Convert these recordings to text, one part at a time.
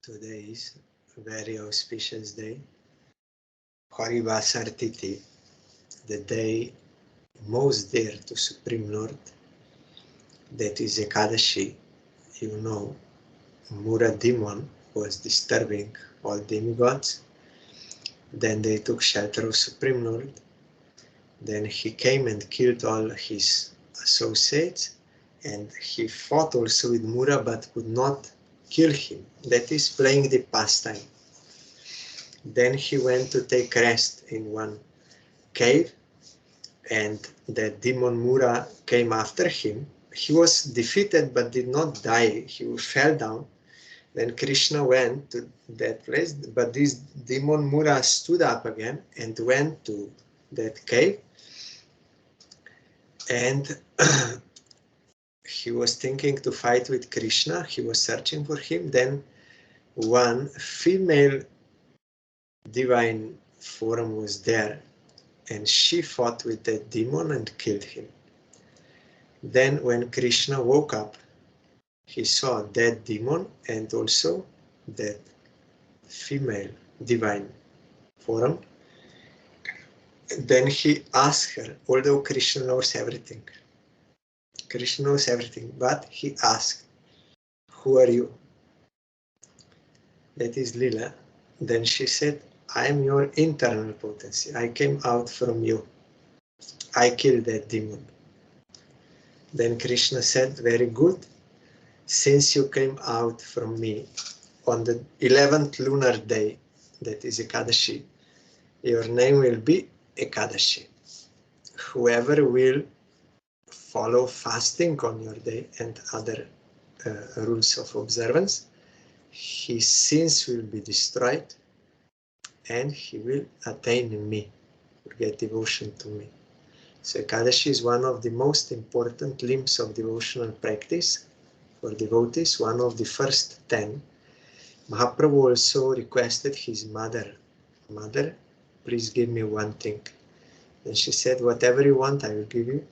Today is a very auspicious day, Hari-Vasar Tithi, the day most dear to Supreme Lord, that is Ekadashi. You know, Mura demon was disturbing all demigods. Then they took shelter of Supreme Lord. Then he came and killed all his associates, and he fought also with Mura but could not kill him. That is playing the pastime. Then he went to take rest in one cave, and the demon Mura came after him. He was defeated but did not die. He fell down. Then Krishna went to that place, but this demon Mura stood up again and went to that cave. And he was thinking to fight with Krishna. He was searching for him. Then one female divine form was there, and she fought with the demon and killed him. Then when Krishna woke up, he saw that demon and also that female divine form. Then he asked her, although Krishna knows everything, but he asked, "Who are you?" That is Lila. Then she said, "I am your internal potency. I came out from you. I killed that demon." Then Krishna said, "Very good. Since you came out from me on the 11th lunar day, that is Ekadashi, your name will be Ekadashi. Whoever will follow fasting on your day and other rules of observance, his sins will be destroyed and he will attain me, will get devotion to me." So Ekadashi is one of the most important limbs of devotional practice for devotees, one of the first 10. Mahaprabhu also requested his mother, "Mother, please give me one thing." Then she said, "Whatever you want, I will give you."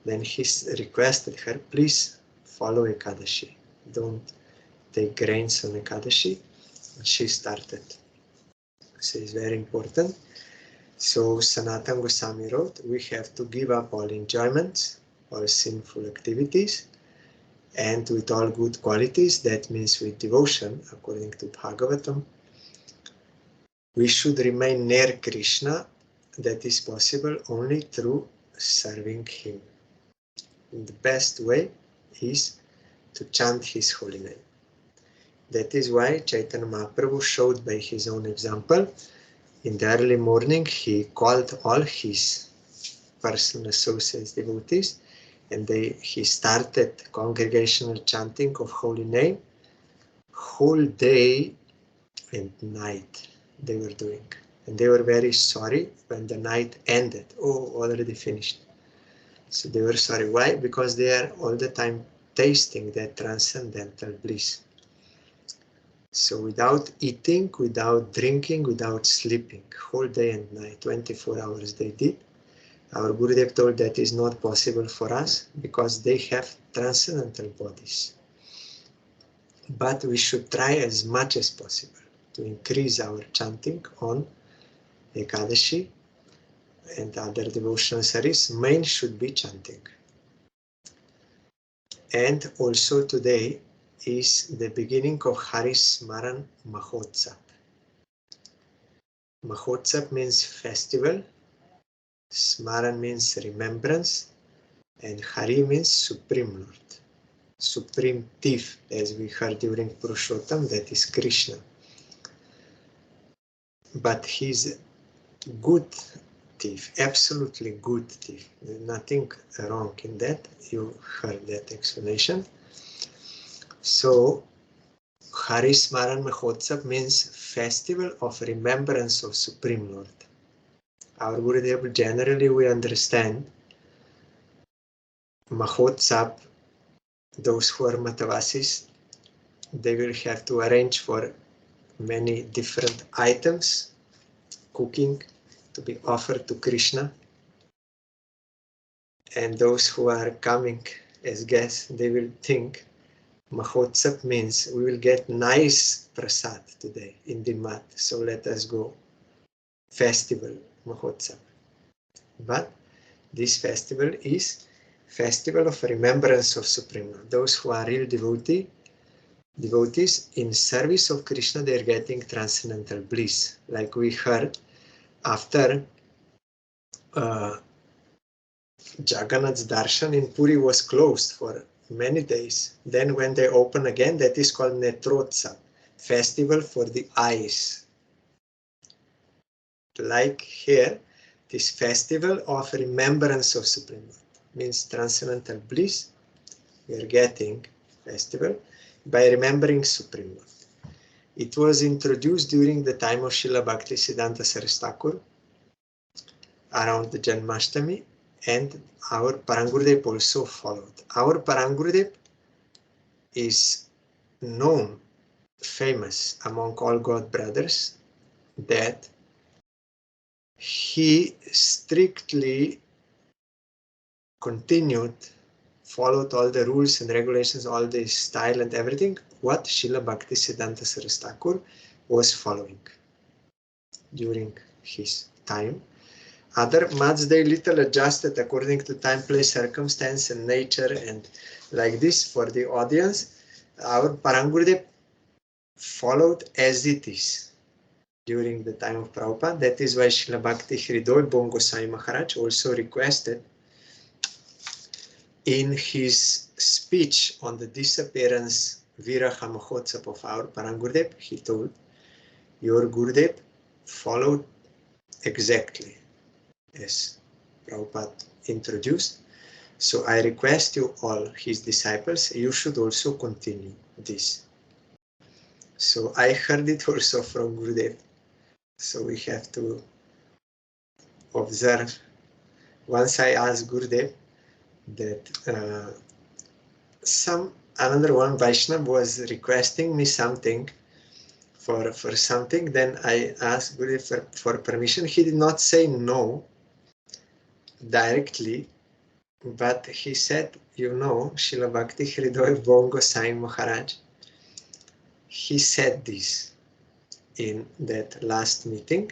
Then he requested her, "Please follow Ekadashi. Don't take grains on Ekadashi." And she started. So it's very important. So Sanatana Goswami wrote, we have to give up all enjoyments, all sinful activities, and with all good qualities, that means with devotion, according to Bhagavatam, we should remain near Krishna. That is possible only through serving him. And the best way is to chant his holy name. That is why Chaitanya Mahaprabhu showed by his own example. In the early morning, he called all his personal associates, devotees, and he started congregational chanting of holy name. Whole day and night they were doing. And they were very sorry when the night ended. Oh, already finished. So they were sorry. Why? Because they are all the time tasting that transcendental bliss. So without eating, without drinking, without sleeping, whole day and night, 24 hours they did. Our Gurudev told that is not possible for us because they have transcendental bodies. But we should try as much as possible to increase our chanting on Ekadashi and other devotional service. Main should be chanting. And also today is the beginning of Hari-Smaran Mahotsav. Mahotsav means festival, Smaran means remembrance, and Hari means Supreme Lord. Supreme thief, as we heard during Purushottam, that is Krishna. But he's good thief, absolutely good thief. There's nothing wrong in that. You heard that explanation. So Hari-Smaran Mahotsav means festival of remembrance of Supreme Lord. Our Gurudev, generally we understand Mahotsav, those who are Matavasis, they will have to arrange for many different items, cooking, to be offered to Krishna. And those who are coming as guests, they will think Mahotsav means we will get nice prasad today in the mat, so let us go. Festival, Mahotsav. But this festival is festival of remembrance of Supreme Lord. Those who are real devotees in service of Krishna, they are getting transcendental bliss. Like we heard, after Jagannath's darshan in Puri was closed for many days. Then when they open again, that is called Netrotsav, festival for the eyes. Like here, this festival of remembrance of Supreme Lord means transcendental bliss. We are getting festival by remembering Supreme Lord. It was introduced during the time of Srila Bhaktisiddhanta Saraswati Thakur around the Janmashtami, and our Parangurudev also followed. Our Parangurudev is known, famous among all God brothers, that he strictly continued, followed all the rules and regulations, all the style and everything, what Srila Bhaktisiddhanta Saraswati Thakur was following during his time. Other mats, they little adjusted according to time, place, circumstance, and nature, and like this for the audience. Our Parangurudev followed as it is during the time of Prabhupada. That is why Srila Bhakti Hridoy Bon Gosai Maharaj also requested in his speech on the disappearance Viraha Mahotsav of our Parangurudev, he told, your Gurudev followed exactly as Prabhupada introduced. So I request you all, his disciples, you should also continue this. So I heard it also from Gurudev. So we have to observe. Once I asked Gurudev that another one Vaishnava was requesting me something for something, then I asked Gurudev for permission. He did not say no directly, but he said, you know, Srila Bhakti Hridoy Bon Gosai Maharaj, he said this in that last meeting,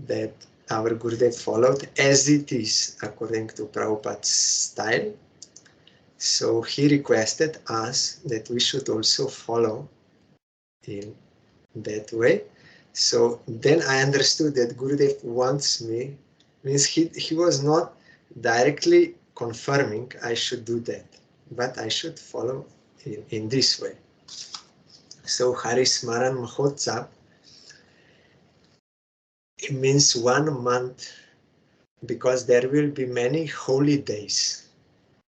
that our Gurudev followed as it is according to Prabhupada's style. So he requested us that we should also follow in that way. So then I understood that Gurudev wants me, means he was not directly confirming I should do that, but I should follow in this way. So Hari-Smaran Mahotsav, it means 1 month, because there will be many holy days.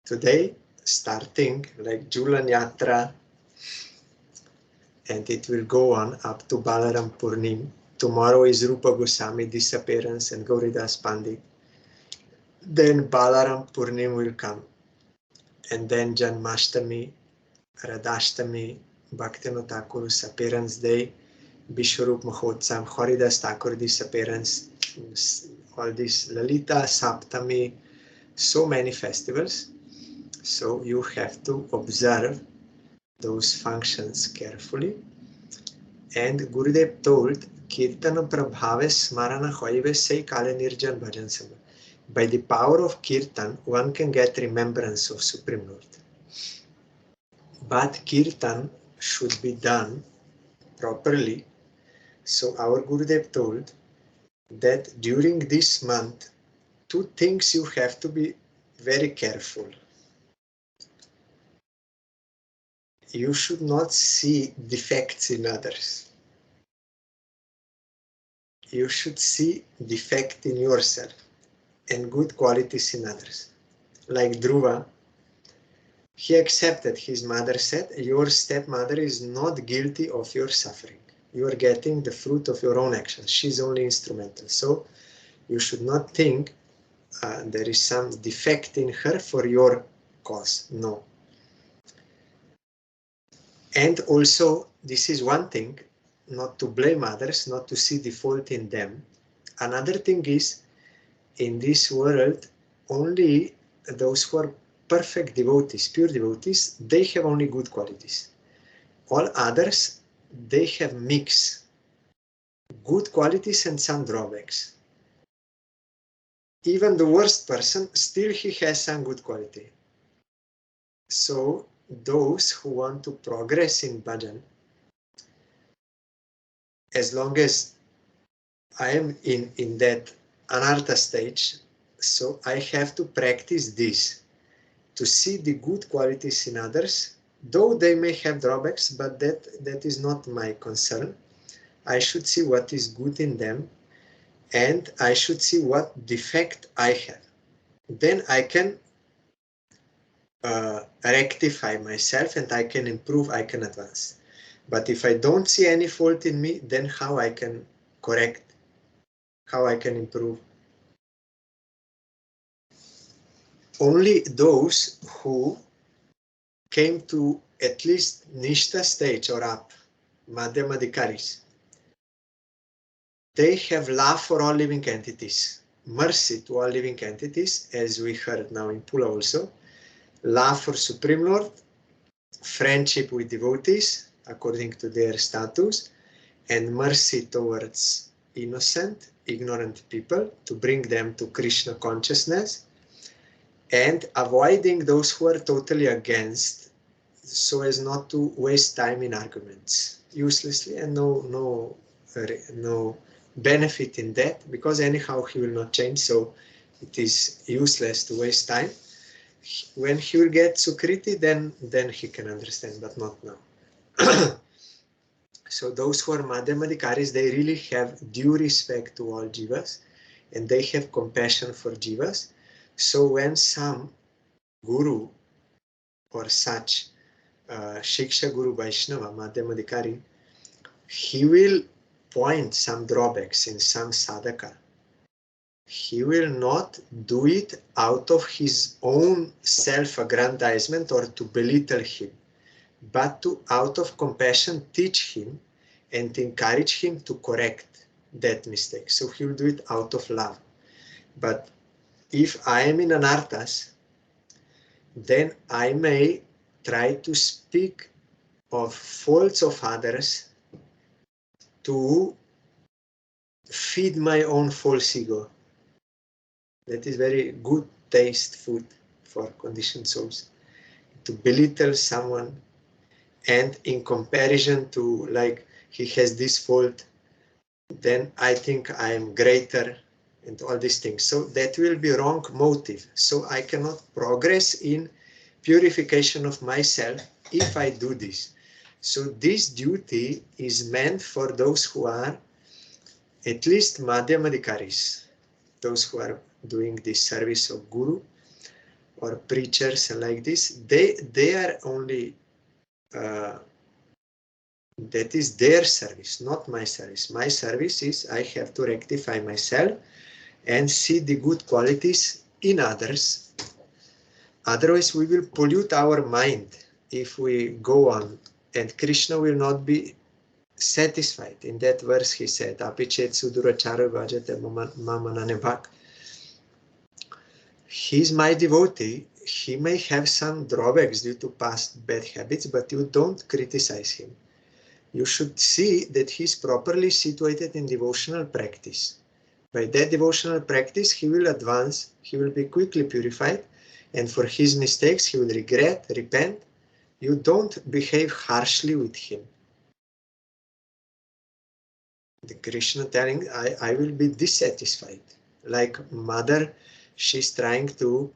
Today, starting like Jhulan Yatra, and it will go on up to Balaram Purnim. Tomorrow is Rupa Goswami disappearance and Gauridas Pandit. Then Balaram Purnim will come. And then Janmashtami, Radhashtami, Bhaktivinoda Thakur's appearance day, Vishwarup Mahotsav, Haridas Thakur disappearance, all this Lalita, Saptami, so many festivals. So you have to observe those functions carefully. And Gurudev told, Kirtana Prabhave Smarana Hoive Sei Kale Nirjan Bhajan Sabha. By the power of Kirtan, one can get remembrance of Supreme Lord. But Kirtan should be done properly. So our Gurudev told that during this month, 2 things you have to be very careful. You should not see defects in others. You should see defect in yourself and good qualities in others. Like Dhruva, he accepted. His mother said, your stepmother is not guilty of your suffering. You are getting the fruit of your own actions. She's only instrumental. So you should not think there is some defect in her for your cause. No. And also, this is one thing, not to blame others, not to see the fault in them. Another thing is, in this world, only those who are perfect devotees, pure devotees, they have only good qualities. All others, they have mix, good qualities and some drawbacks. Even the worst person, still he has some good quality. So those who want to progress in bhajan, as long as I am in that anartha stage, so I have to practice this, to see the good qualities in others, though they may have drawbacks, but that is not my concern. I should see what is good in them, and I should see what defect I have. Then I can rectify myself and I can improve, I can advance. But if I don't see any fault in me, then how I can correct, how I can improve? Only those who came to at least Nishta stage or up, Madhyamadikaris, they have love for all living entities, mercy to all living entities, as we heard now in Pula also, love for Supreme Lord, friendship with devotees according to their status, and mercy towards innocent, ignorant people to bring them to Krishna consciousness, and avoiding those who are totally against, so as not to waste time in arguments uselessly, and no benefit in that, because anyhow he will not change, so it is useless to waste time. When he will get Sukriti, then he can understand, but not now. So those who are Madhyamadikaris, they really have due respect to all jivas, and they have compassion for jivas. So when some guru or such Shiksha Guru Vaishnava, Madhyamadikari, he will point some drawbacks in some sadhaka. He will not do it out of his own self-aggrandizement or to belittle him, but to, out of compassion, teach him and encourage him to correct that mistake. So he will do it out of love. But if I am in anarthas, then I may try to speak of faults of others to feed my own false ego. That is very good taste food for conditioned souls. To belittle someone, and in comparison to, like, he has this fault, then I think I am greater, and all these things. So that will be wrong motive. So I cannot progress in purification of myself if I do this. So this duty is meant for those who are at least Madhyamadikaris, those who are doing the service of Guru or preachers and like this. They are only, that is their service, not my service. My service is I have to rectify myself and see the good qualities in others. Otherwise we will pollute our mind if we go on, and Krishna will not be satisfied. In that verse he said, Apichet sudurachara bhajate mamanane bhak. He is my devotee. He may have some drawbacks due to past bad habits, but you don't criticize him. You should see that he is properly situated in devotional practice. By that devotional practice, he will advance, he will be quickly purified, and for his mistakes, he will regret, repent. You don't behave harshly with him. The Krishna telling, I will be dissatisfied. Like mother, she's trying to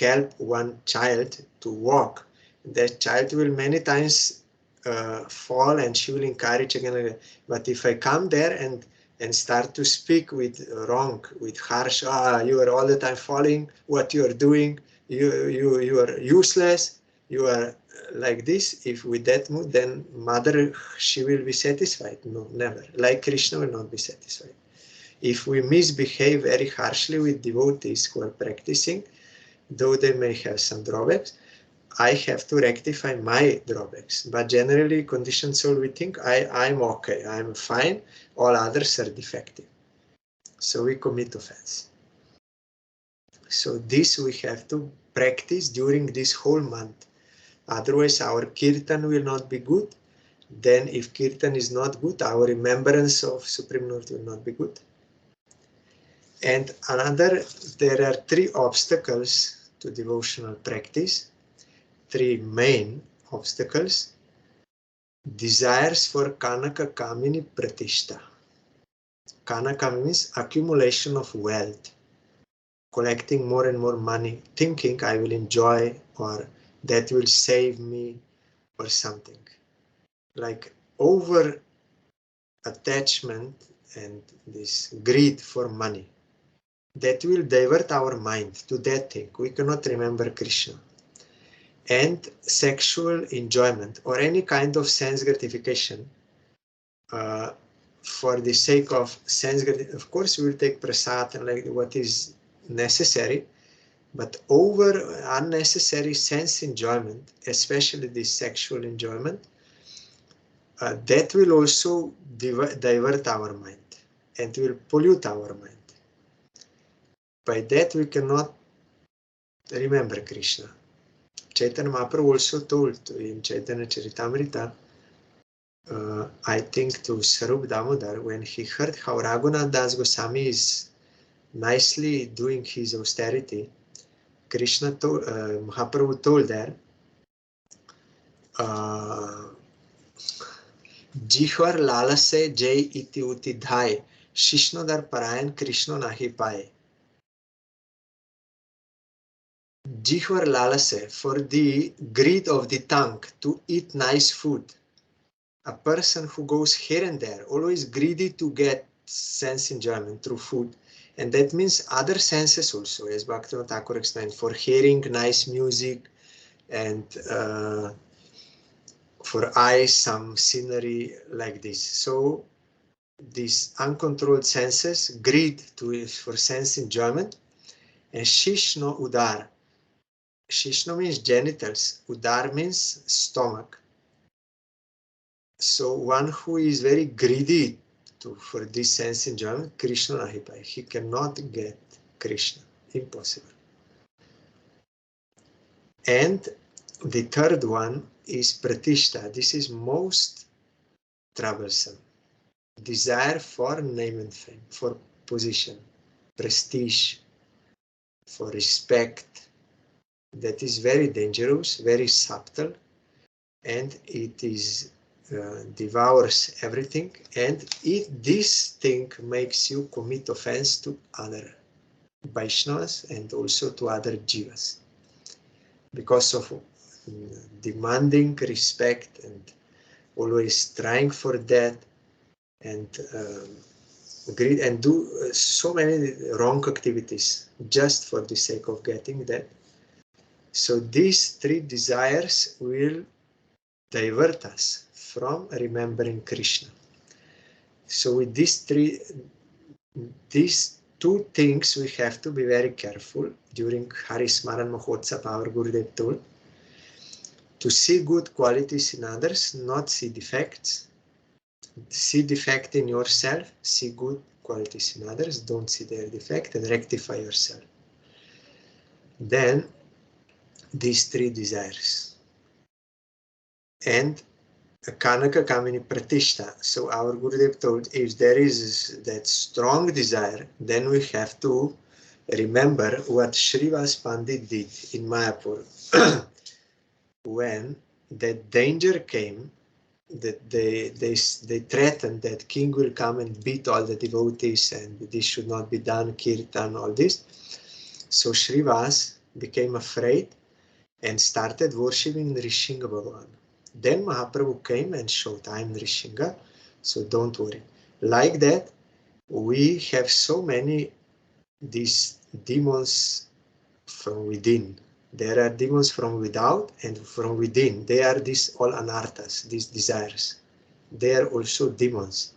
help one child to walk. That child will many times fall, and she will encourage again. But if I come there and start to speak with wrong, with harsh, you are all the time falling, what you are doing, you are useless, you are like this, if with that mood, then mother, she will be satisfied. No, never. Like Krishna will not be satisfied. If we misbehave very harshly with devotees who are practicing, though they may have some drawbacks, I have to rectify my drawbacks. But generally, conditioned soul, we think I'm okay, I'm fine, all others are defective. So we commit offense. So this we have to practice during this whole month. Otherwise, our kirtan will not be good. Then if kirtan is not good, our remembrance of Supreme Lord will not be good. And another, there are 3 obstacles to devotional practice, 3 main obstacles. Desires for Kanaka Kamini Pratishta. Kanaka means accumulation of wealth, collecting more and more money, thinking I will enjoy or that will save me or something. Like over attachment and this greed for money. That will divert our mind to that thing. We cannot remember Krishna. And sexual enjoyment or any kind of sense gratification for the sake of sense gratification. Of course, we will take prasad and like what is necessary, but over unnecessary sense enjoyment, especially the sexual enjoyment, that will also divert our mind and will pollute our mind. By that we cannot remember Krishna. Chaitanya Mahaprabhu also told in Chaitanya Charitamrita, I think to Sarup Damodar, when he heard how Raghunath Das Goswami is nicely doing his austerity, Krishna told, Mahaprabhu told there, Jihwar lalase jai iti uti dhai, Shishnodar parayan Krishna nahi paye. Jihwar lalase, for the greed of the tongue to eat nice food. A person who goes here and there, always greedy to get sense enjoyment through food. And that means other senses also, as Bhaktivinoda Thakur explained, for hearing nice music and for eyes, some scenery like this. So these uncontrolled senses, greed for sense enjoyment, and Shishno Udar. Shishno means genitals, Udar means stomach. So one who is very greedy for this sense enjoyment, Krishna nahi, he cannot get Krishna, impossible. And the third one is pratishta. This is most troublesome. Desire for name and fame, for position, prestige, for respect. That is very dangerous, very subtle, and it is devours everything, and this thing makes you commit offense to other Vaishnavas and also to other jivas because of demanding respect and always trying for that and greed and do so many wrong activities just for the sake of getting that. So these 3 desires will divert us from remembering Krishna. So with these 2 things we have to be very careful during Hari-Smaran Mahotsav. Our Gurudev told to see good qualities in others, not see defects. See defect in yourself, see good qualities in others, don't see their defect, and rectify yourself. Then these 3 desires. And Kanaka Kamini Pratishta. So our Gurudev told, if there is that strong desire, then we have to remember what Srivas Pandit did in Mayapur. When that danger came, that they threatened that king will come and beat all the devotees and this should not be done, kirtan, all this. So Srivas became afraid and started worshipping Nrishinga Bhagavan. Then Mahaprabhu came and showed, I am Nrishinga, so don't worry. Like that, we have so many these demons from within. There are demons from without and from within. They are these all anarthas, these desires. They are also demons.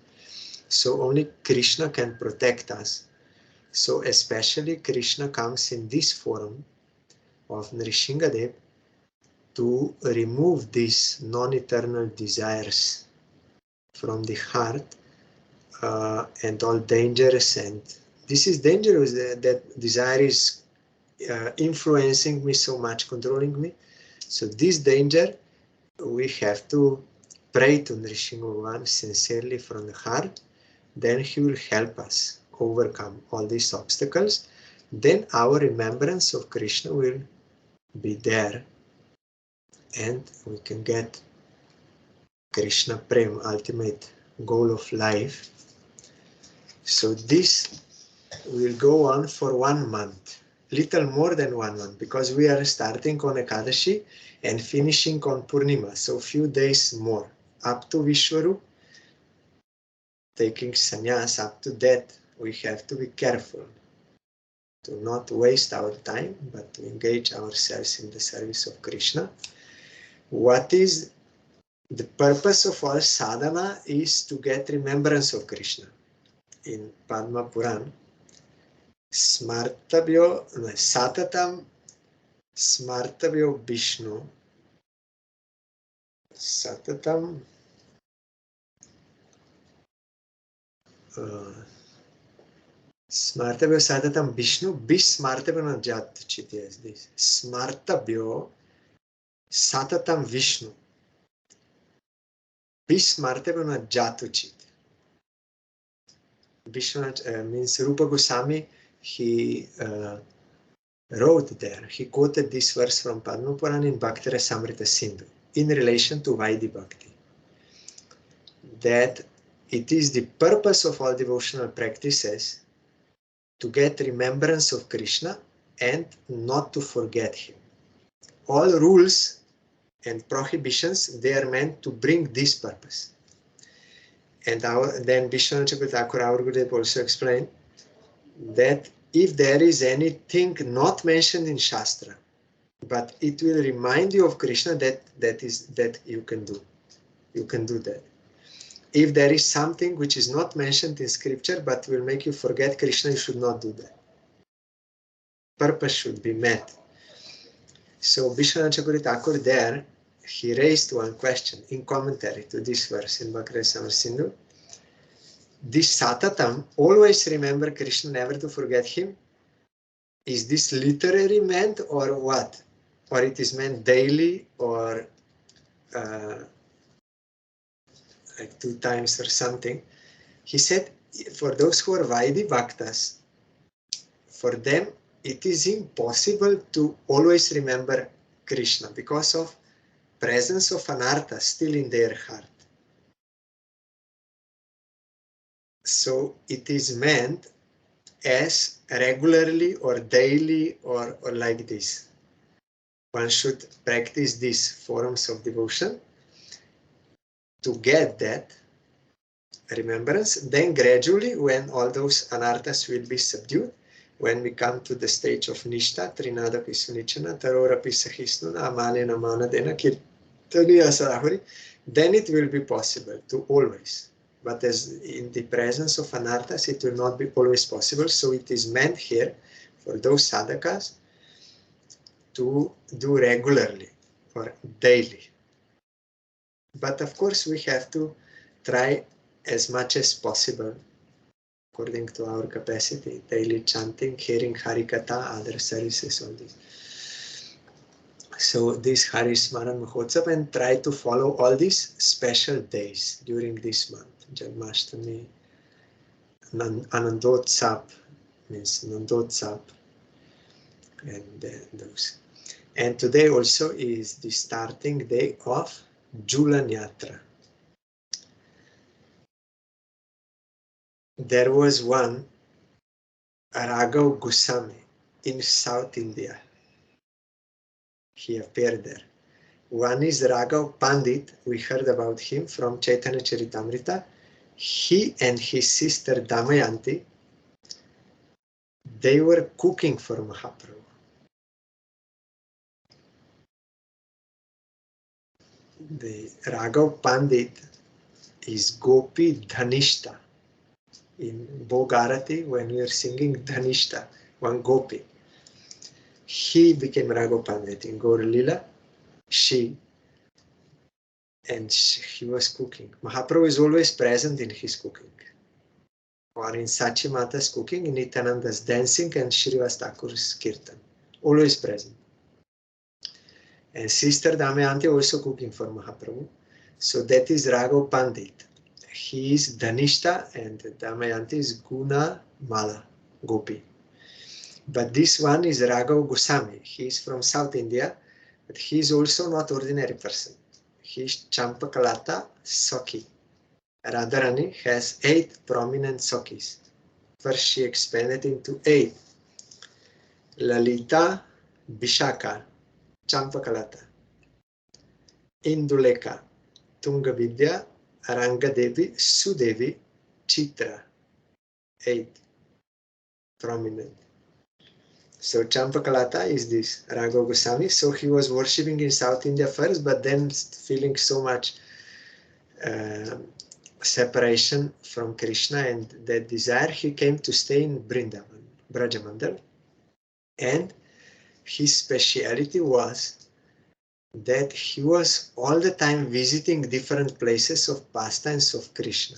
So only Krishna can protect us. So especially Krishna comes in this form of Nrishingadev to remove these non-eternal desires from the heart and all dangerous. And this is dangerous, that desire is influencing me so much, controlling me. So this danger, we have to pray to Nrsimha Bhagavan sincerely from the heart. Then he will help us overcome all these obstacles. Then our remembrance of Krishna will be there, and we can get Krishna Prem, ultimate goal of life. So this will go on for 1 month, little more than 1 month, because we are starting on Ekadashi and finishing on Purnima, so few days more, up to Vishwarup, taking sannyas. Up to that, we have to be careful to not waste our time, but to engage ourselves in the service of Krishna. What is the purpose of all sadhana is to get remembrance of Krishna. In Padma Puran, Smartabhyo, Satatam Smartabhyo Vishnu, Satatam Smartabhyo Satatam Vishnu, Bismartabhyo Najat Chiti is this. Smartabhyo Satatam Vishnu, Bismartabhyo Najat Chit. Vishnu means Rupa Goswami, he wrote there, he quoted this verse from Padma Puran in Bhakti Rasamrita Sindhu in relation to Vaidhi Bhakti, that it is the purpose of all devotional practices to get remembrance of Krishna and not to forget him. All rules and prohibitions, they are meant to bring this purpose. And then Vishwanath Chakravarti Thakur, our Gurudev, also explained that if there is anything not mentioned in Shastra, but it will remind you of Krishna, that you can do. You can do that. If there is something which is not mentioned in scripture, but will make you forget Krishna, you should not do that. Purpose should be met. So Vishwanath Chakravarti Thakur there, he raised one question in commentary to this verse in Bhakti Rasamrita Sindhu. This Satatam, always remember Krishna, never to forget him, is this literally meant or what? Or it is meant daily or like 2 times or something? He said, for those who are Vaidhi Bhaktas, for them it is impossible to always remember Krishna because of presence of anartha still in their heart. So it is meant as regularly or daily or like this. One should practice these forms of devotion to get that remembrance. Then gradually, when all those anarthas will be subdued, when we come to the stage of Nishta, Trinada Pisunichana, Tarora Pisahisnuna, Amalena Manadena, Kirtaniya Sarahuri, then it will be possible to always. But as in the presence of anarthas, it will not be always possible. So it is meant here for those sadhakas to do regularly or daily. But of course, we have to try as much as possible, according to our capacity, daily chanting, hearing Harikatha, other services, all this. So this Hari-Smaran Mahotsav, and try to follow all these special days during this month. Janmashtami, Anandotsav, means Nandotsav, and those. And today also is the starting day of Jhulan Yatra. There was one Raghav Goswami in South India. He appeared there. One is Raghav Pandit. We heard about him from Chaitanya Charitamrita. He and his sister Damayanti, they were cooking for Mahaprabhu. The Raghav Pandit is Gopi Dhanishta. In Bhogarati, when we are singing Dhanishta, one Gopi, he became Raghav Pandit. In Gaur Lila, he was cooking. Mahaprabhu is always present in his cooking. Or in Sachi Mata's cooking, in Nityananda's dancing and Srivas Thakur's kirtan. always present. And Sister Damayanti also cooking for Mahaprabhu. So that is Raghav Pandit. He is Dhanishta and Damayanti is Guna Mala Gopi. But this one is Raghav Goswami. He is from South India, but he is also not ordinary person. He is Champakalata Sakhi. Radharani has 8 prominent Sakhis. First she expanded into 8. Lalita, Vishaka, Champakalata, Induleka, Tungavidya, Rangadevi, Sudevi, Chitra. 8 prominent. So Champakalata is this Raghav Goswami. So he was worshipping in South India first, but then feeling so much separation from Krishna and that desire, he came to stay in Vrindavan, Brajamandal. And his speciality was that he was all the time visiting different places of pastimes of Krishna,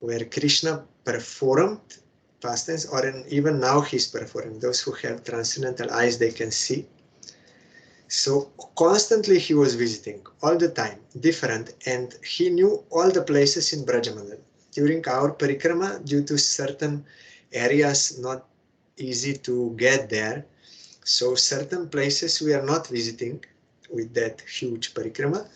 where Krishna performed pastimes, or even now he's performing. Those who have transcendental eyes, they can see. So constantly he was visiting, all the time, different, and he knew all the places in Brajamandal. During our parikrama, due to certain areas not easy to get there, so certain places we are not visiting with that huge parikrama,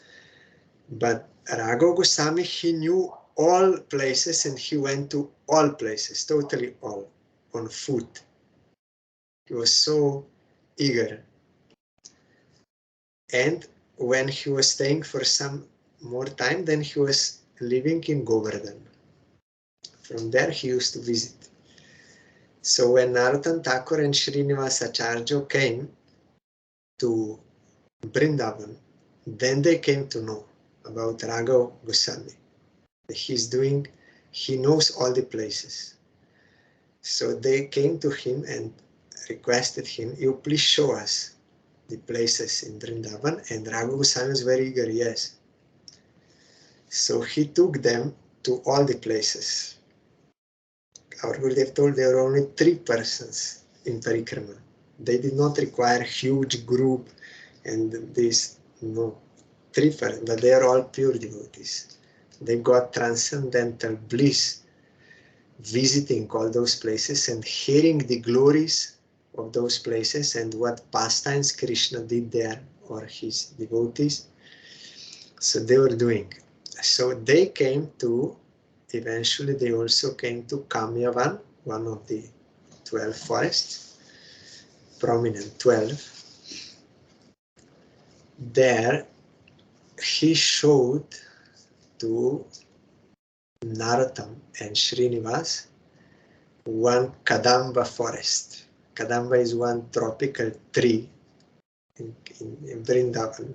but Raghav Goswami, he knew all places and he went to all places, totally all, on foot. He was so eager. And when he was staying for some more time, then he was living in Govardhan. From there he used to visit. So when Narottam Thakur and Srinivas Acharya came to Vrindavan, then they came to know about Raghav Goswami. He knows all the places. So they came to him and requested him, you please show us the places in Vrindavan, and Raghav Goswami was very eager, yes. So he took them to all the places. Our Gurudev told there were only 3 persons in Parikrama. They did not require huge group and this, no, 3 persons, but they are all pure devotees. They got transcendental bliss visiting all those places and hearing the glories of those places and what pastimes Krishna did there, or his devotees. So they were doing. So they came to, eventually they also came to Kamyavan, one of the 12 forests, prominent 12. There he showed to Narottam and Srinivas one Kadamba forest. Kadamba is one tropical tree in Vrindavan.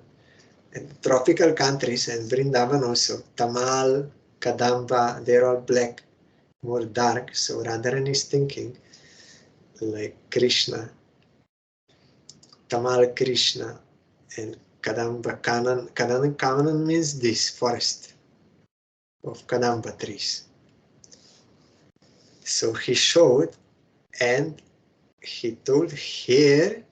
And tropical countries and Vrindavan also, Tamal, Kadamba, they're all black, more dark. So Radharani is thinking like Krishna, Tamal Krishna, and Kadamba Kanan. Kanan means this forest of Kadamba trees. So he showed and he told, here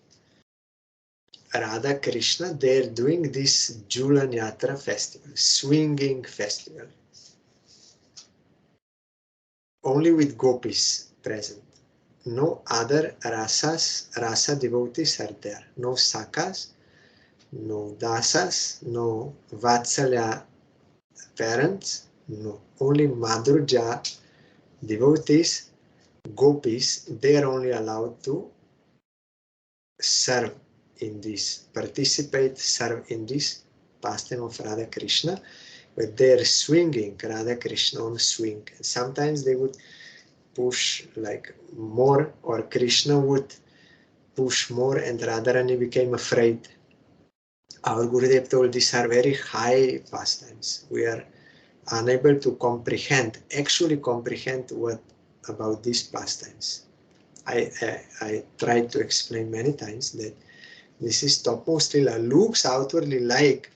Radha Krishna, they're doing this Jhulan Yatra festival, swinging festival. Only with gopis present. No other rasa devotees are there. No sakas, no dasas, no vatsalya parents, no. Only madhurja devotees, gopis, they are only allowed to serve in this, participate, serve in this pastime of Radha Krishna, but they're swinging Radha Krishna on swing. Sometimes they would push like more, or Krishna would push more and Radharani became afraid. Our Gurudev told these are very high pastimes. We are unable to actually comprehend what about these pastimes. I tried to explain many times that this is topmost lila, looks outwardly like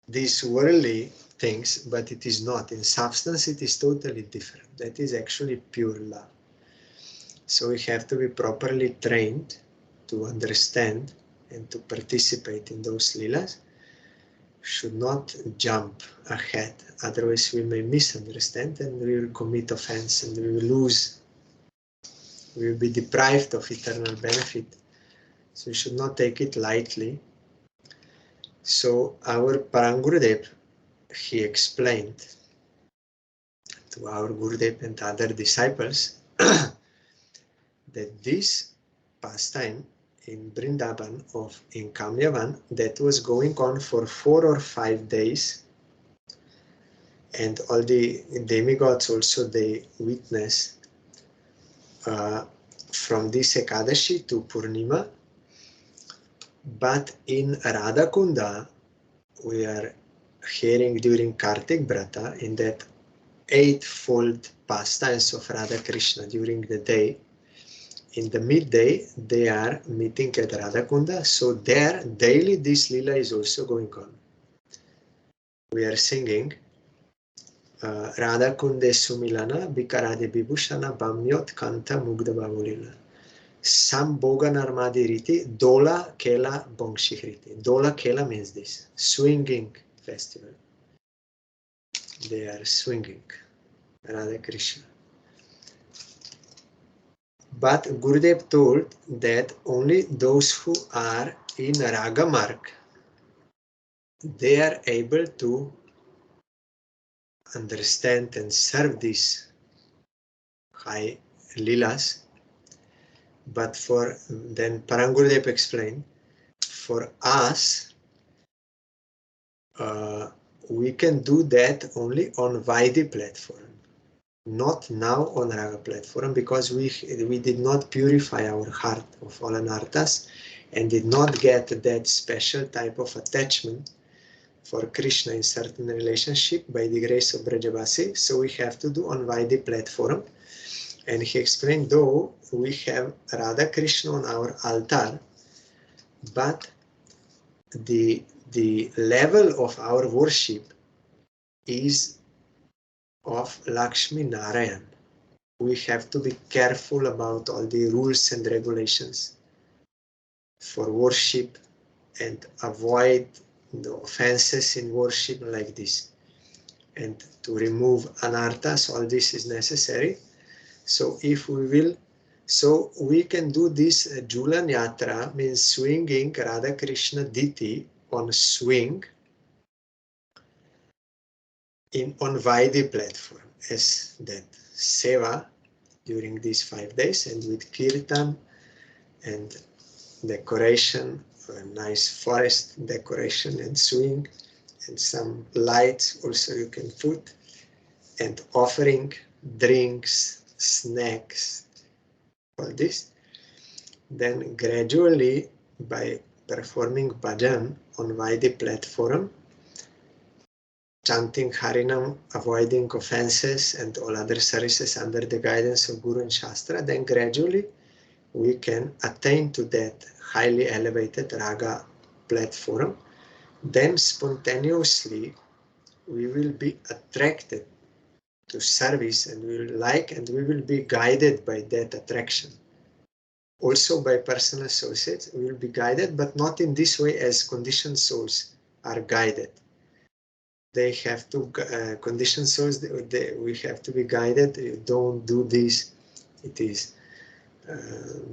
these worldly things, but it is not. In substance, it is totally different. That is actually pure love. So we have to be properly trained to understand and to participate in those Leelas. Should not jump ahead, otherwise we may misunderstand and we will commit offense and we will lose. We will be deprived of eternal benefit. So we should not take it lightly. So our Parang Gurudev, he explained to our Gurudev and other disciples that this pastime in Vrindavan in Kamyavan that was going on for 4 or 5 days, and all the demigods also they witness from this Ekadashi to Purnima. But in Radhakunda we are hearing during Kartik Brata in that 8-fold pastimes of Radha Krishna during the day. In the midday, they are meeting at Radhakunda, so there daily this Leela is also going on. We are singing Radhakunde Sumilana Bikarade Bibhushana Bamyot Kanta Mugda Bavulila Sam Boga Narmadi Riti Dola Kela Bongshi Dola Kela means this, swinging festival. They are swinging, Radha Krishna. But Gurudev told that only those who are in Raga Marg, they are able to understand and serve these high Leelas. But for, then Parang Gurudev explained, for us, we can do that only on Vaidhi platform. Not now on Raga platform, because we did not purify our heart of all anarthas and did not get that special type of attachment for Krishna in certain relationship by the grace of Brajavasi. So we have to do on Vaidhi platform. And he explained, though we have Radha Krishna on our altar, but the level of our worship is of Lakshmi Narayan. We have to be careful about all the rules and regulations for worship and avoid the offenses in worship like this. And to remove anarthas, all this is necessary. So if we will, so we can do this Jhulan Yatra, means swinging Radha Krishna Diti on swing on Vaidhi platform as that seva during these 5 days, and with kirtan and decoration, a nice forest decoration and swing, and some lights also you can put, and offering drinks, snacks, all this. Then gradually, by performing bhajan on Vaidhi platform, chanting Harinam, avoiding offenses and all other services under the guidance of Guru and Shastra, then gradually we can attain to that highly elevated Raga platform. Then spontaneously we will be attracted to service and we will like and we will be guided by that attraction. Also by personal associates we will be guided, but not in this way as conditioned souls are guided. They have to, conditioned souls, we have to be guided. You don't do this, it is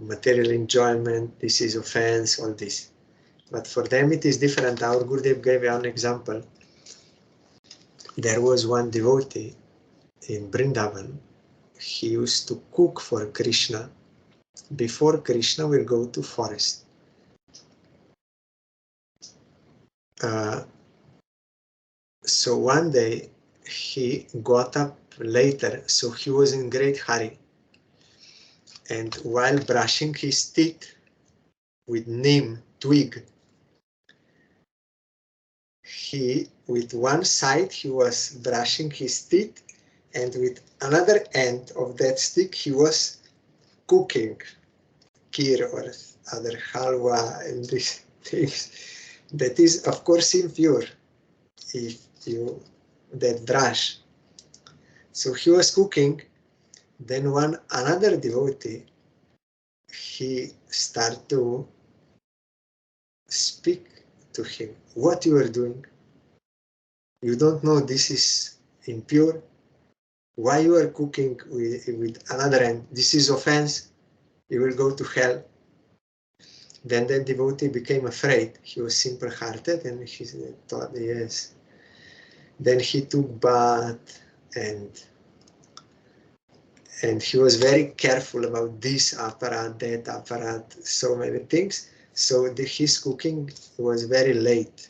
material enjoyment, this is offense, all this. But for them it is different. Our Gurudev gave an example. There was one devotee in Vrindavan. He used to cook for Krishna before Krishna will go to forest. So one day he got up later, so he was in great hurry. And while brushing his teeth with neem twig, with one side he was brushing his teeth, and with another end of that stick he was cooking kheer or other halwa and these things. That is, of course, impure if you that brush. So he was cooking. Then another devotee he started to speak to him. What you are doing? You don't know this is impure? Why you are cooking with another end? This is offense. You will go to hell. Then the devotee became afraid. He was simple-hearted and he thought, yes. Then he took bath and he was very careful about this apparat, that apparat, so many things. So his cooking was very late.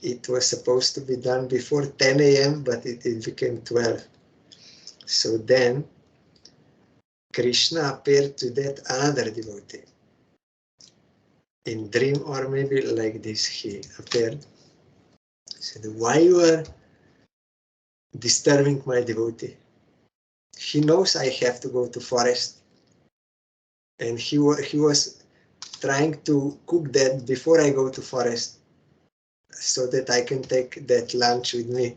It was supposed to be done before 10 a.m., but it became 12. So then Krishna appeared to that another devotee. In dream or maybe like this, he appeared. Said, why you are disturbing my devotee? He knows I have to go to forest. And he was trying to cook that before I go to forest so that I can take that lunch with me.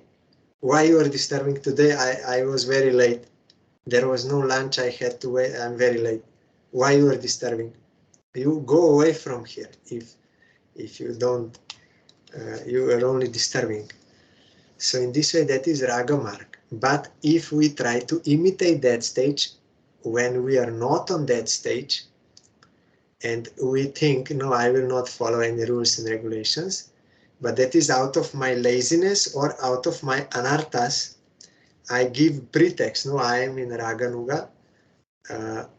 Why you are disturbing today? I was very late. There was no lunch. I had to wait. I'm very late. Why you are disturbing? You go away from here. If you don't, you are only disturbing. So in this way, that is raga mark. But if we try to imitate that stage, when we are not on that stage, and we think, no, I will not follow any rules and regulations, but that is out of my laziness or out of my anarthas, I give pretext, no, I am in Raganuga.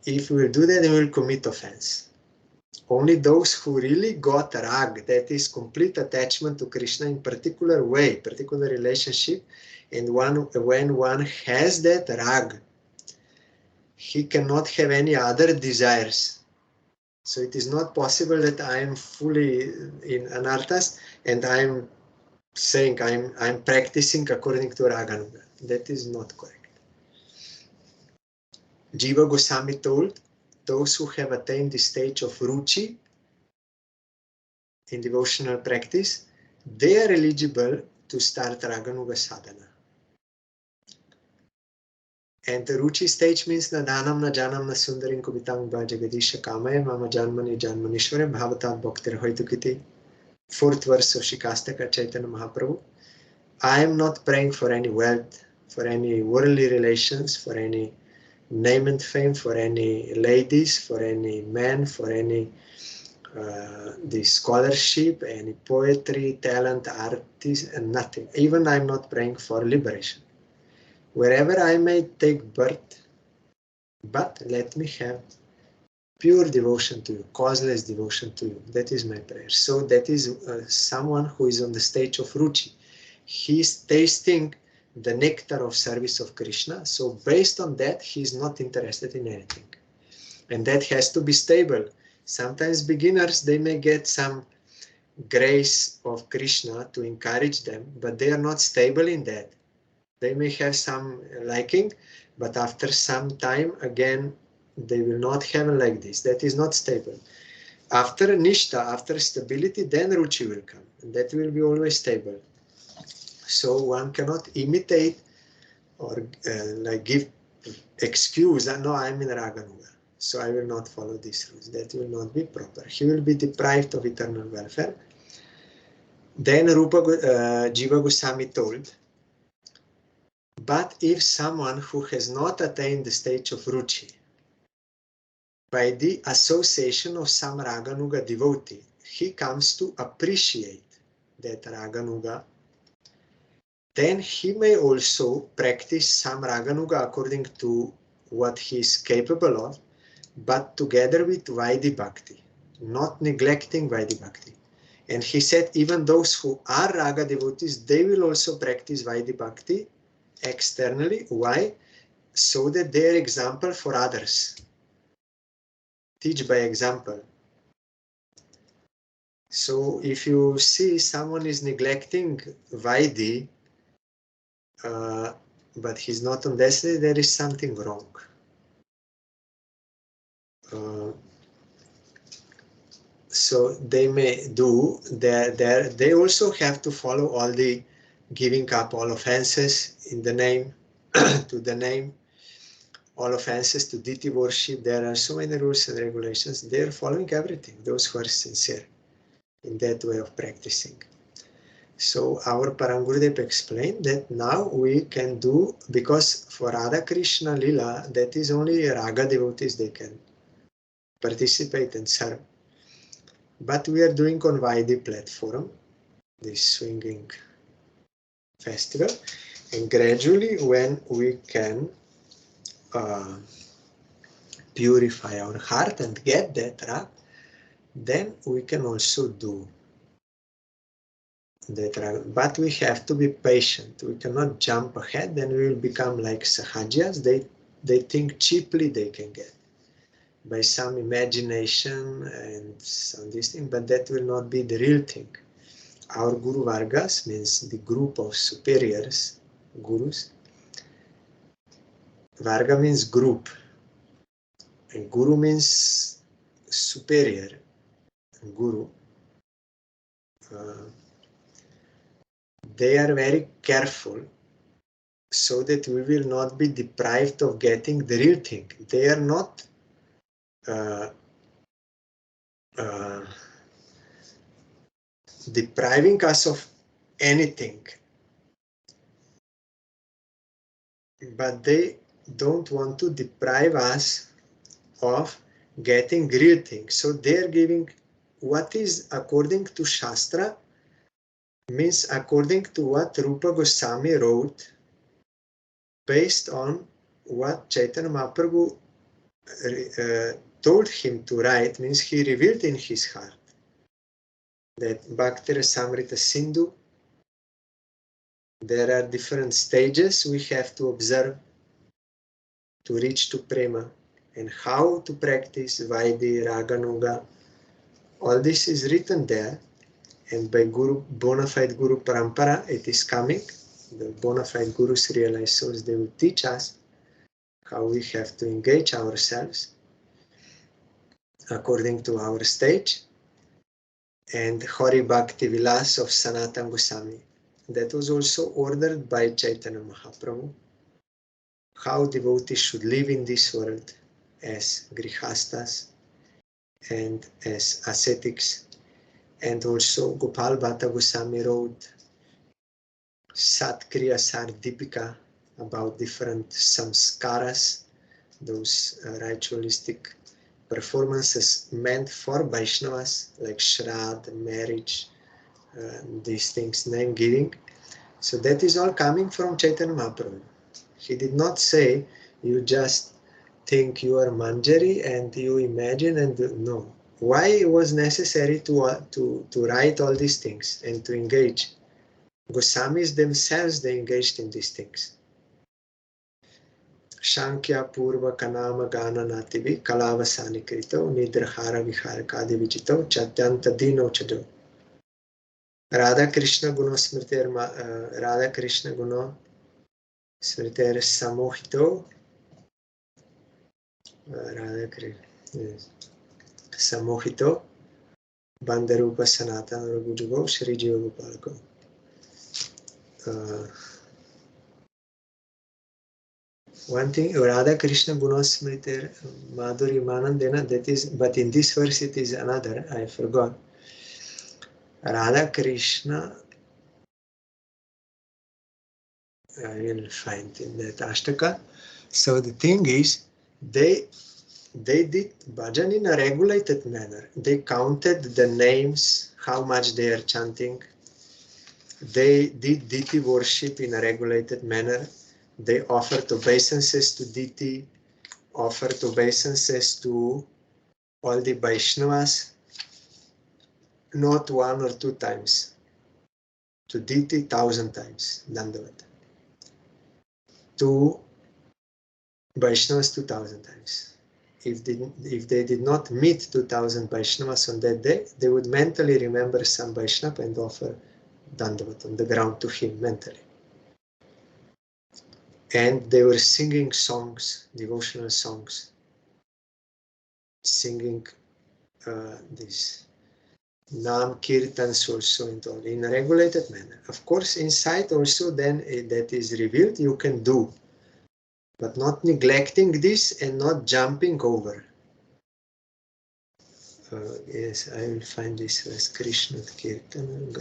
If we will do that, we will commit offense. Only those who really got rag, that is complete attachment to Krishna in particular way, particular relationship, and when one has that rag, he cannot have any other desires. So it is not possible that I am fully in anarthas and I am saying I'm practicing according to Raganuga. That is not correct. Jiva Goswami told those who have attained the stage of ruchi in devotional practice, they are eligible to start Raganuga sadhana. And the ruchi stage means Nadanam na janam na sundarim kubitam ba jagadisha kamaya mama janmani janmanishware bhavatam bhaktir hoitukiti. 4th verse of Shikastaka Chaitanya Mahaprabhu. I am not praying for any wealth, for any worldly relations, for any name and fame, for any ladies, for any men, for any the scholarship, any poetry, talent, artist, and nothing. Even I'm not praying for liberation. Wherever I may take birth, but let me have pure devotion to you, causeless devotion to you. That is my prayer. So that is someone who is on the stage of ruchi. He is tasting the nectar of service of Krishna. So based on that, he is not interested in anything. And that has to be stable. Sometimes beginners, they may get some grace of Krishna to encourage them, but they are not stable in that. They may have some liking, but after some time, again, they will not have like this. That is not stable. After nishta, after stability, then ruchi will come. And that will be always stable. So one cannot imitate or like give excuse that, no, I'm in Raganuga, so I will not follow these rules. That will not be proper. He will be deprived of eternal welfare. Then Jiva Goswami told, but if someone who has not attained the stage of ruchi, by the association of some Raganuga devotee, he comes to appreciate that Raganuga, then he may also practice some Raganuga according to what he is capable of, but together with Vaidhi Bhakti, not neglecting Vaidhi Bhakti. And he said even those who are Raga devotees, they will also practice Vaidhi Bhakti externally. Why? So that they are example for others. Teach by example. So if you see someone is neglecting Vaidhi, but he's not on destiny, there is something wrong. So they may do, they also have to follow all the giving up all offenses in the name, to the name, all offenses to deity worship. There are so many rules and regulations. They are following everything, those who are sincere in that way of practicing. So our Parangurudev explained that now we can do, because for Radha Krishna Lila, that is only Raga devotees, they can participate and serve. But we are doing on Vaidhi platform, this swinging festival, and gradually when we can purify our heart and get that rag, then we can also do that rag. But we have to be patient. We cannot jump ahead, then we will become like Sahajas. They think cheaply they can get by some imagination and some this thing, but that will not be the real thing. Our Guru Vargas means the group of superiors, gurus. Varga means group, and Guru means superior, Guru. They are very careful so that we will not be deprived of getting the real thing. They are not depriving us of anything, but they don't want to deprive us of getting real things. So they are giving what is according to Shastra, means according to what Rupa Goswami wrote, based on what Chaitanya Mahaprabhu told him to write, means he revealed in his heart that Bhakti Rasamrita Sindhu, there are different stages we have to observe to reach to Prema, and how to practice Vaidhi, Raganuga. All this is written there, and by Guru, bona fide Guru Parampara, it is coming. The bona fide Gurus, realized souls, they will teach us how we have to engage ourselves according to our stage. And Hari Bhakti Vilas of Sanatana Goswami, that was also ordered by Chaitanya Mahaprabhu, how devotees should live in this world as grihastas and as ascetics. And also Gopal Bhatta Goswami wrote Satkriya Sardipika about different samskaras, those ritualistic performances meant for Vaishnavas, like Shrad, marriage, these things, name giving. So that is all coming from Chaitanya Mahaprabhu. He did not say you just think you are Manjari and you imagine and no. Why it was necessary to write all these things and to engage? Goswamis themselves, they engaged in these things. Shankya Purva Kanama Gana Nativi Kalavasani Krito Nidrahara Viharakadi Vichito Chatyanta Dino Chado. Radha Krishna Guno Smriter Radha Krishna Guno Smriter Samohito Radha Krishna Samohito Bandarupa Sanatana Ragujugo Shri Jiva Gopalako. One thing, Radha Krishna Gunosmriter Madhuri Manandena, that is, but in this verse it is another, I forgot. Radha Krishna, I will find in that Ashtaka. So the thing is, they did bhajan in a regulated manner. They counted the names, how much they are chanting. They did deity worship in a regulated manner. They offered obeisances to deity, offered obeisances to all the Vaishnavas, not 1 or 2 times. To deity 1,000 times, Dandavat. To Vaishnavas 2,000 times. If they did not meet 2,000 Vaishnavas on that day, they would mentally remember some Vaishnava and offer Dandavat on the ground to him mentally. And they were singing songs, devotional songs, singing this Nam Kirtans also and all in a regulated manner. Of course, inside also then that is revealed, you can do but not neglecting this and not jumping over. Yes, I will find this verse, Krishna Kirtan,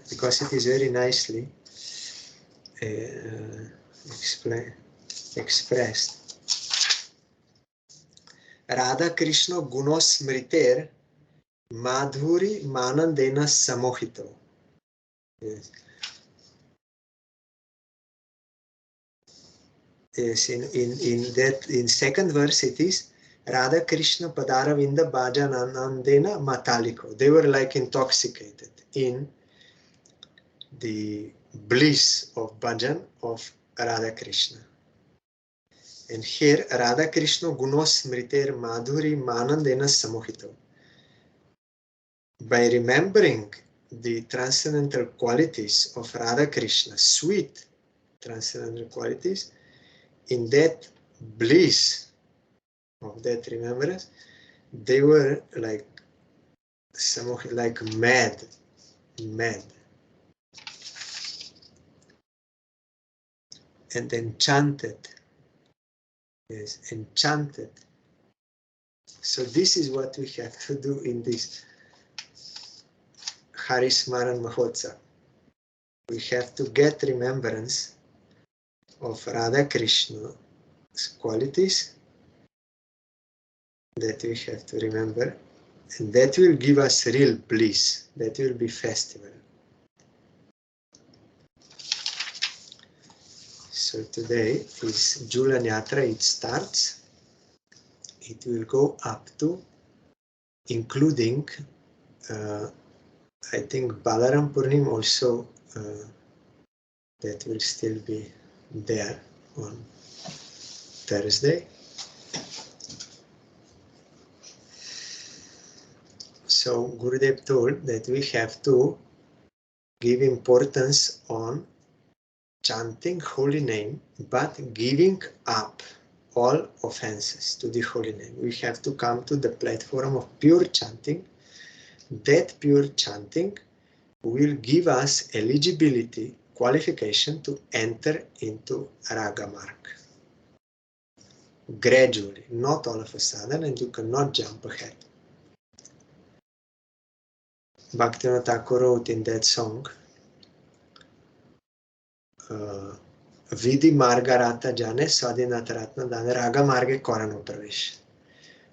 because it is very nicely expressed. Radha Krishna gunos smriter madhuri manandena samohito. Yes. Yes, in second verse it is Radha Krishna Padaravinda Bhajanandena Mataliko. They were like intoxicated in the bliss of bhajan of Radha Krishna. And here Radha Krishna Gunos Smriter Madhuri Manandena Samohito. By remembering the transcendental qualities of Radha Krishna, sweet transcendental qualities, in that bliss of that remembrance, they were like mad. And enchanted. Yes, enchanted. So this is what we have to do in this Hari-Smaran Mahotsav. We have to get remembrance of Radha Krishna's qualities that we have to remember, and that will give us real bliss. That will be festival. So today is Jhulan Yatra. It starts. It will go up to, including, I think Balaram Purnim also, that will still be there on Thursday. So Gurudev told that we have to give importance on chanting holy name, but giving up all offenses to the holy name. We have to come to the platform of pure chanting. That pure chanting will give us eligibility, qualification to enter into Raga Marg. Gradually, not all of a sudden, and you cannot jump ahead. Bhaktivinoda Thakur wrote in that song, Vidhi Margarata Jane Swadhinataratna Dane Raga Marge Korano Pravesh.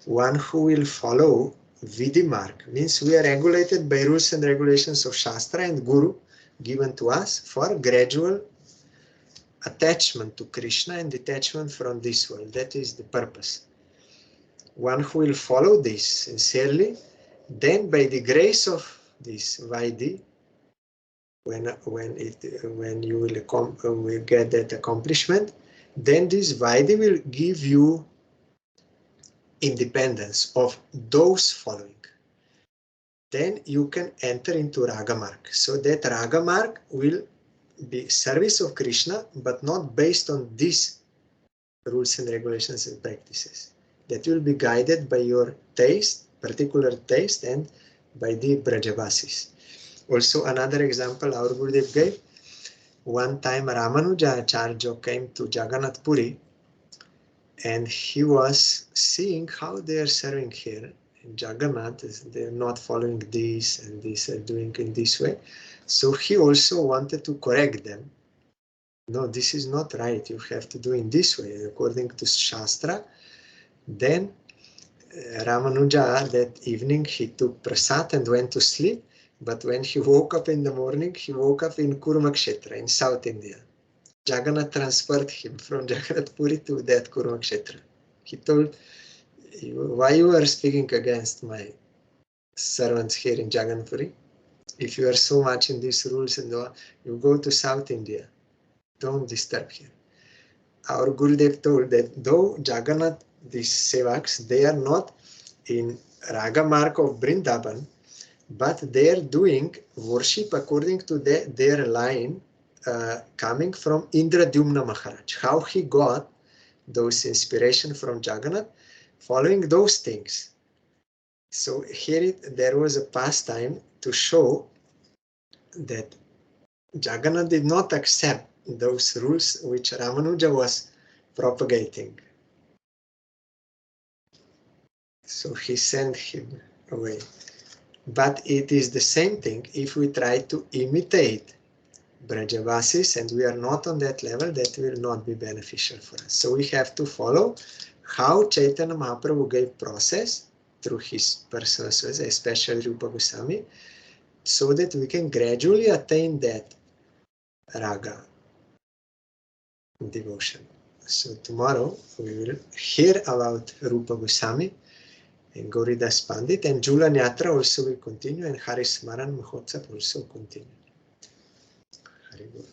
One who will follow Vidhi Marg means we are regulated by rules and regulations of Shastra and Guru given to us for gradual attachment to Krishna and detachment from this world. That is the purpose. One who will follow this sincerely, then by the grace of this Vaidhi, when you will get that accomplishment, then this Vaidhi will give you independence of those following. Then you can enter into Raga Marg. So that Raga Marg will be service of Krishna, but not based on these rules and regulations and practices. That will be guided by your taste, particular taste, and by the Brajavasis. Also, another example our Gurudev gave. One time Ramanuja Acharya came to Jagannath Puri, and he was seeing how they are serving here in Jagannath. They are not following this, and this are doing in this way. So he also wanted to correct them. No, this is not right. You have to do in this way, according to Shastra. Then Ramanuja, that evening, he took prasad and went to sleep. But when he woke up in the morning, he woke up in Kurumakshetra in South India. Jagannath transferred him from Jagannath Puri to that Kurumakshetra. He told, why you are speaking against my servants here in Jagannath Puri? If you are so much in these rules and all, you go to South India. Don't disturb here. Our Gurudev told that though Jagannath, these sevaks, they are not in Raga Marg of Vrindavan, but they are doing worship according to their line coming from Indradyumna Maharaj. How he got those inspiration from Jagannath, following those things. So here there was a pastime to show that Jagannath did not accept those rules which Ramanuja was propagating. So he sent him away. But it is the same thing if we try to imitate Brajavasis and we are not on that level, that will not be beneficial for us. So we have to follow how Chaitanya Mahaprabhu gave process through his personal souls, especially Rupa Goswami, so that we can gradually attain that raga devotion. So tomorrow we will hear about Rupa Goswami and Gauridas Pandit, and Jhulan Yatra also will continue, and Hari-Smaran Mahotsav also continue. Hari Bol.